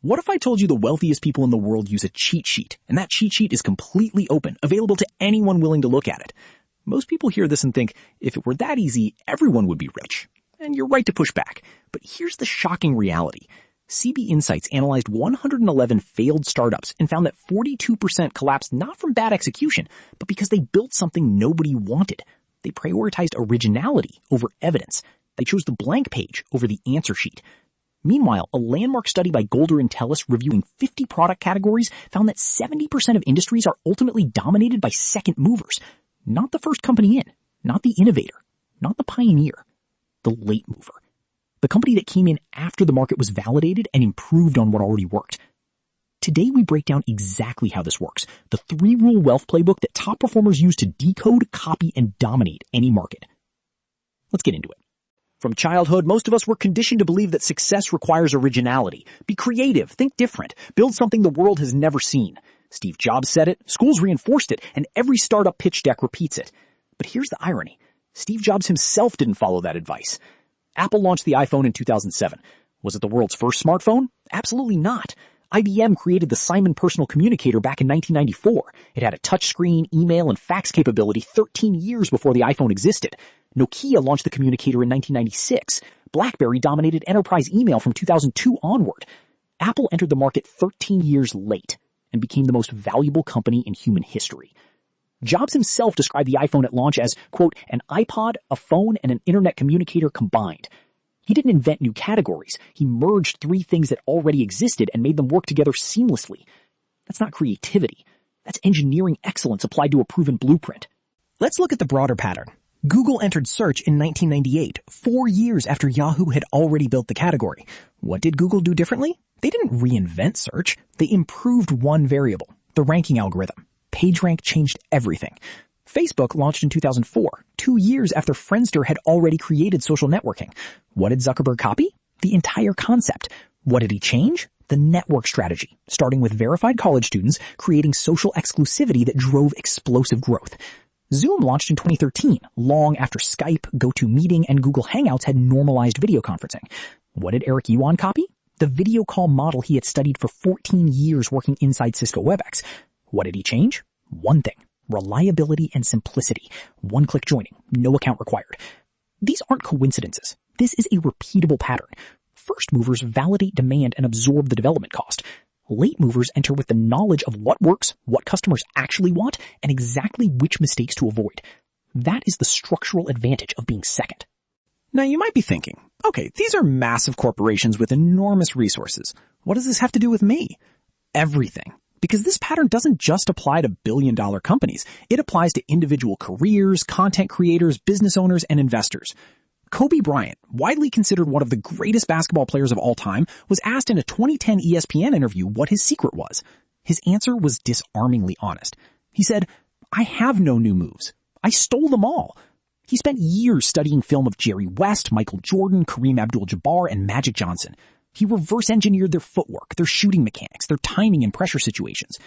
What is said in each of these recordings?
What if I told you the wealthiest people in the world use a cheat sheet, and that cheat sheet is completely open, available to anyone willing to look at it? Most people hear this and think, if it were that easy, everyone would be rich. And you're right to push back. But here's the shocking reality. CB Insights analyzed 111 failed startups and found that 42% collapsed not from bad execution, but because they built something nobody wanted. They prioritized originality over evidence. They chose the blank page over the answer sheet. Meanwhile, a landmark study by Golder and Tellis reviewing 50 product categories found that 70% of industries are ultimately dominated by second movers. Not the first company in, not the innovator, not the pioneer, the late mover. The company that came in after the market was validated and improved on what already worked. Today we break down exactly how this works, the 3-rule wealth playbook that top performers use to decode, copy, and dominate any market. Let's get into it. From childhood, most of us were conditioned to believe that success requires originality. Be creative, think different, build something the world has never seen. Steve Jobs said it, schools reinforced it, and every startup pitch deck repeats it. But here's the irony. Steve Jobs himself didn't follow that advice. Apple launched the iPhone in 2007. Was it the world's first smartphone? Absolutely not. IBM created the Simon Personal Communicator back in 1994. It had a touchscreen, email, and fax capability 13 years before the iPhone existed. Nokia launched the communicator in 1996. BlackBerry dominated enterprise email from 2002 onward. Apple entered the market 13 years late and became the most valuable company in human history. Jobs himself described the iPhone at launch as, quote, an iPod, a phone, and an internet communicator combined. He didn't invent new categories. He merged 3 things that already existed and made them work together seamlessly. That's not creativity. That's engineering excellence applied to a proven blueprint. Let's look at the broader pattern. Google entered search in 1998, 4 years after Yahoo had already built the category. What did Google do differently? They didn't reinvent search. They improved one variable, the ranking algorithm. PageRank changed everything. Facebook launched in 2004, 2 years after Friendster had already created social networking. What did Zuckerberg copy? The entire concept. What did he change? The network strategy, starting with verified college students, creating social exclusivity that drove explosive growth. Zoom launched in 2013, long after Skype, GoToMeeting, and Google Hangouts had normalized video conferencing. What did Eric Yuan copy? The video call model he had studied for 14 years working inside Cisco WebEx. What did he change? One thing. Reliability and simplicity. One-click joining. No account required. These aren't coincidences. This is a repeatable pattern. First movers validate demand and absorb the development cost. Late movers enter with the knowledge of what works, what customers actually want, and exactly which mistakes to avoid. That is the structural advantage of being second. Now you might be thinking, okay, these are massive corporations with enormous resources. What does this have to do with me? Everything. Because this pattern doesn't just apply to billion-dollar companies. It applies to individual careers, content creators, business owners, and investors. Kobe Bryant, widely considered one of the greatest basketball players of all time, was asked in a 2010 ESPN interview what his secret was. His answer was disarmingly honest. He said, I have no new moves. I stole them all. He spent years studying film of Jerry West, Michael Jordan, Kareem Abdul-Jabbar, and Magic Johnson. He reverse engineered their footwork, their shooting mechanics, their timing and pressure situations.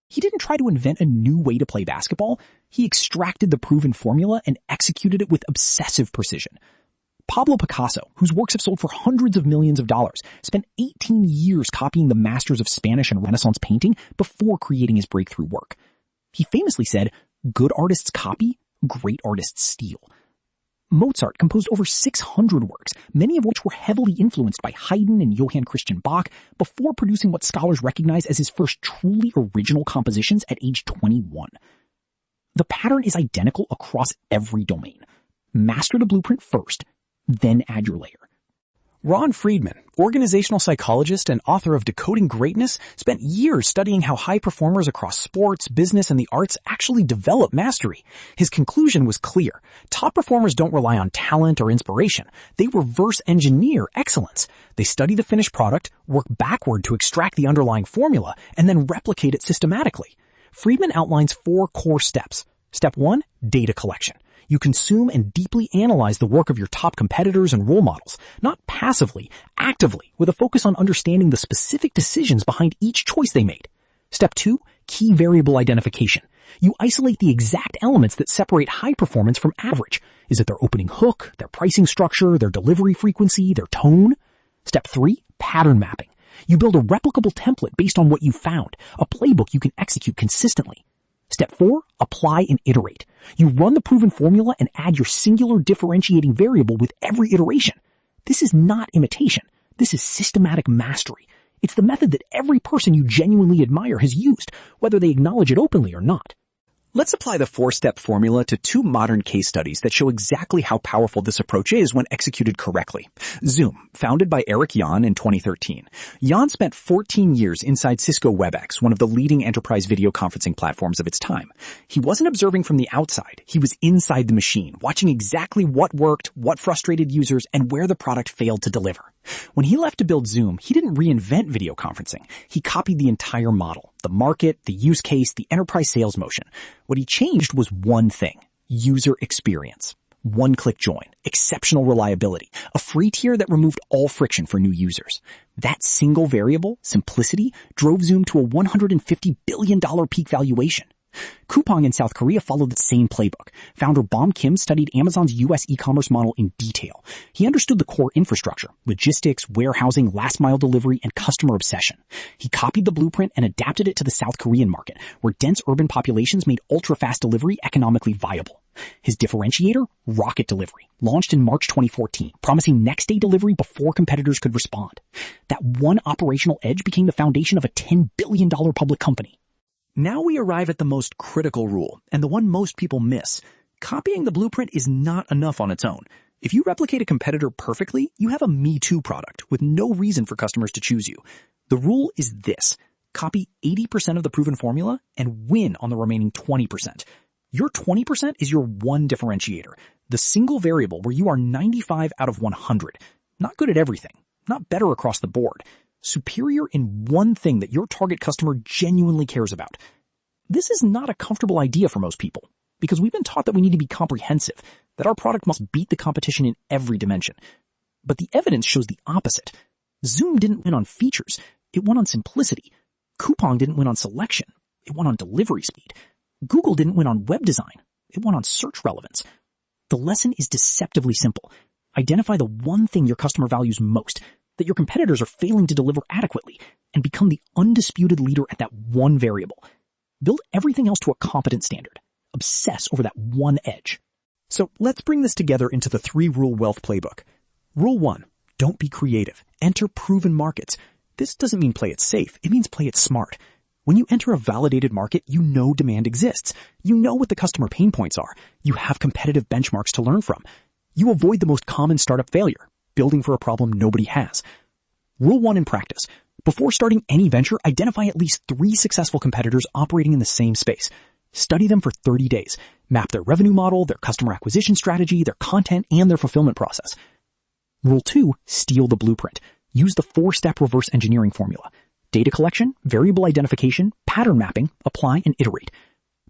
He didn't try to invent a new way to play basketball. He extracted the proven formula and executed it with obsessive precision. Pablo Picasso, whose works have sold for hundreds of millions of dollars, spent 18 years copying the masters of Spanish and Renaissance painting before creating his breakthrough work. He famously said, good artists copy, great artists steal. Mozart composed over 600 works, many of which were heavily influenced by Haydn and Johann Christian Bach, before producing what scholars recognize as his first truly original compositions at age 21. The pattern is identical across every domain. Master the blueprint first, then add your layer. Ron Friedman, organizational psychologist and author of Decoding Greatness, spent years studying how high performers across sports, business, and the arts actually develop mastery. His conclusion was clear. Top performers don't rely on talent or inspiration. They reverse engineer excellence. They study the finished product, work backward to extract the underlying formula, and then replicate it systematically. Friedman outlines 4 core steps. Step 1, data collection. You consume and deeply analyze the work of your top competitors and role models, not passively, actively, with a focus on understanding the specific decisions behind each choice they made. Step 2, key variable identification. You isolate the exact elements that separate high performance from average. Is it their opening hook, their pricing structure, their delivery frequency, their tone? Step 3, pattern mapping. You build a replicable template based on what you found, a playbook you can execute consistently. Step 4, apply and iterate. You run the proven formula and add your singular differentiating variable with every iteration. This is not imitation. This is systematic mastery. It's the method that every person you genuinely admire has used, whether they acknowledge it openly or not. Let's apply the 4-step formula to 2 modern case studies that show exactly how powerful this approach is when executed correctly. Zoom, founded by Eric Yuan in 2013. Yuan spent 14 years inside Cisco WebEx, one of the leading enterprise video conferencing platforms of its time. He wasn't observing from the outside. He was inside the machine, watching exactly what worked, what frustrated users, and where the product failed to deliver. When he left to build Zoom, he didn't reinvent video conferencing. He copied the entire model, the market, the use case, the enterprise sales motion. What he changed was one thing: user experience. One-click join, exceptional reliability, a free tier that removed all friction for new users. That single variable, simplicity, drove Zoom to a $150 billion peak valuation. Coupang in South Korea followed the same playbook. Founder Bom Kim studied Amazon's US e-commerce model in detail. He understood the core infrastructure: logistics, warehousing, last-mile delivery, and customer obsession. He copied the blueprint and adapted it to the South Korean market, where dense urban populations made ultra-fast delivery economically viable. His differentiator? Rocket Delivery, launched in March 2014, promising next-day delivery before competitors could respond. That one operational edge became the foundation of a $10 billion public company. Now we arrive at the most critical rule, and the one most people miss. Copying the blueprint is not enough on its own. If you replicate a competitor perfectly, you have a Me Too product with no reason for customers to choose you. The rule is this: copy 80% of the proven formula and win on the remaining 20%. Your 20% is your one differentiator, the single variable where you are 95 out of 100. Not good at everything, not better across the board. Superior in one thing that your target customer genuinely cares about. This is not a comfortable idea for most people, because we've been taught that we need to be comprehensive, that our product must beat the competition in every dimension. But the evidence shows the opposite. Zoom didn't win on features, it won on simplicity. Coupang didn't win on selection, it won on delivery speed. Google didn't win on web design, it won on search relevance. The lesson is deceptively simple. Identify the one thing your customer values most, that your competitors are failing to deliver adequately, and become the undisputed leader at that one variable. Build everything else to a competent standard. Obsess over that one edge. So let's bring this together into the 3-rule wealth playbook. Rule 1, don't be creative. Enter proven markets. This doesn't mean play it safe, it means play it smart. When you enter a validated market, you know demand exists. You know what the customer pain points are. You have competitive benchmarks to learn from. You avoid the most common startup failure: building for a problem nobody has. Rule 1 in practice: before starting any venture, identify at least 3 successful competitors operating in the same space. Study them for 30 days. Map their revenue model, their customer acquisition strategy, their content, and their fulfillment process. Rule 2, steal the blueprint. Use the 4-step reverse engineering formula. Data collection, variable identification, pattern mapping, apply and iterate.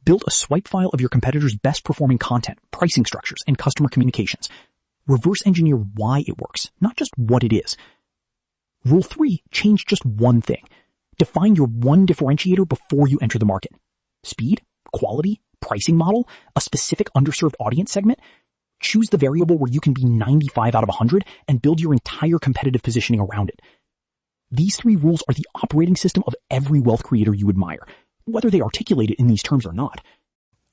Build a swipe file of your competitors' best performing content, pricing structures, and customer communications. Reverse engineer why it works, not just what it is. Rule 3, change just one thing. Define your one differentiator before you enter the market. Speed, quality, pricing model, a specific underserved audience segment. Choose the variable where you can be 95 out of 100 and build your entire competitive positioning around it. These 3 rules are the operating system of every wealth creator you admire, whether they articulate it in these terms or not.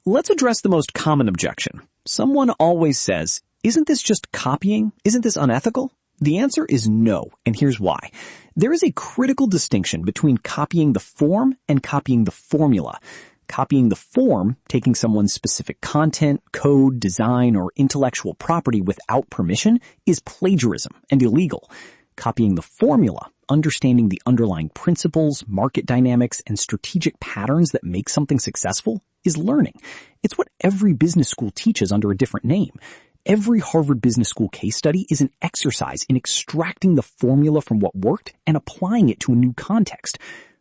Let's address the most common objection. Someone always says, "Isn't this just copying? Isn't this unethical?" The answer is no, and here's why. There is a critical distinction between copying the form and copying the formula. Copying the form, taking someone's specific content, code, design, or intellectual property without permission, is plagiarism and illegal. Copying the formula, understanding the underlying principles, market dynamics, and strategic patterns that make something successful, is learning. It's what every business school teaches under a different name. Every Harvard Business School case study is an exercise in extracting the formula from what worked and applying it to a new context.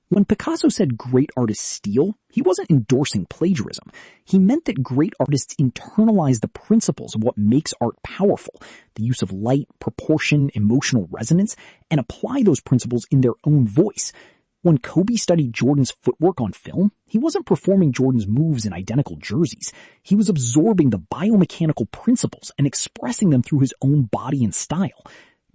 When Picasso said great artists steal, he wasn't endorsing plagiarism. He meant that great artists internalize the principles of what makes art powerful, the use of light, proportion, emotional resonance, and apply those principles in their own voice. When Kobe studied Jordan's footwork on film, he wasn't performing Jordan's moves in identical jerseys. He was absorbing the biomechanical principles and expressing them through his own body and style.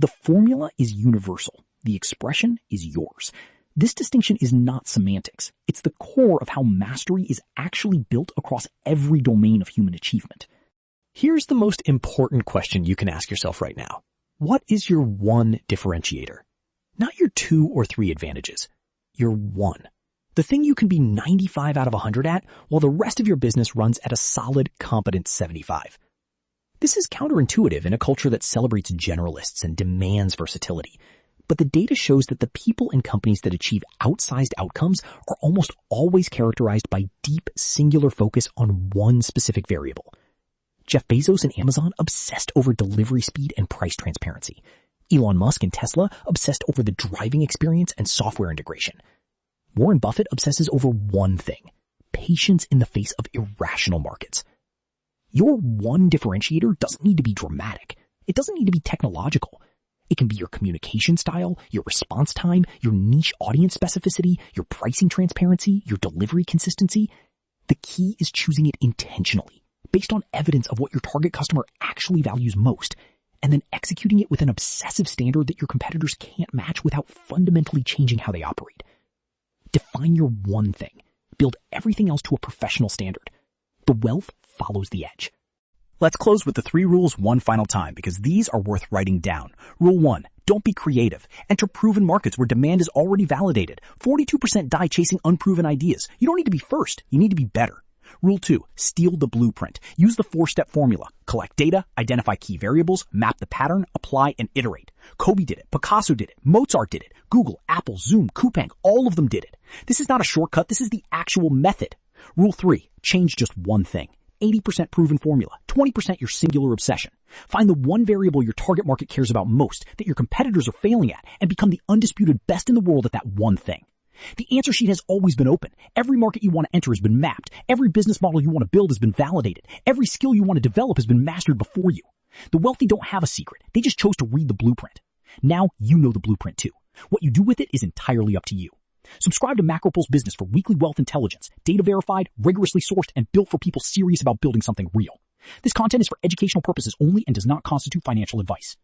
The formula is universal. The expression is yours. This distinction is not semantics. It's the core of how mastery is actually built across every domain of human achievement. Here's the most important question you can ask yourself right now. What is your one differentiator? Not your 2 or 3 advantages. Your one. The thing you can be 95 out of 100 at, while the rest of your business runs at a solid, competent 75. This is counterintuitive in a culture that celebrates generalists and demands versatility. But the data shows that the people and companies that achieve outsized outcomes are almost always characterized by deep, singular focus on one specific variable. Jeff Bezos and Amazon obsessed over delivery speed and price transparency. Elon Musk and Tesla obsessed over the driving experience and software integration. Warren Buffett obsesses over one thing: patience in the face of irrational markets. Your one differentiator doesn't need to be dramatic. It doesn't need to be technological. It can be your communication style, your response time, your niche audience specificity, your pricing transparency, your delivery consistency. The key is choosing it intentionally, based on evidence of what your target customer actually values most, and then executing it with an obsessive standard that your competitors can't match without fundamentally changing how they operate. Define your one thing. Build everything else to a professional standard. The wealth follows the edge. Let's close with the 3 rules one final time, because these are worth writing down. Rule 1, don't be creative. Enter proven markets where demand is already validated. 42% die chasing unproven ideas. You don't need to be first. You need to be better. Rule 2, steal the blueprint. Use the 4-step formula. Collect data, identify key variables, map the pattern, apply, and iterate. Kobe did it. Picasso did it. Mozart did it. Google, Apple, Zoom, Coupang, all of them did it. This is not a shortcut. This is the actual method. Rule 3, change just one thing. 80% proven formula, 20% your singular obsession. Find the one variable your target market cares about most that your competitors are failing at, and become the undisputed best in the world at that one thing. The answer sheet has always been open. Every market you want to enter has been mapped. Every business model you want to build has been validated. Every skill you want to develop has been mastered before you. The wealthy don't have a secret. They just chose to read the blueprint. Now you know the blueprint too. What you do with it is entirely up to you. Subscribe to MacroPulse Business for weekly wealth intelligence, data verified, rigorously sourced, and built for people serious about building something real. This content is for educational purposes only and does not constitute financial advice.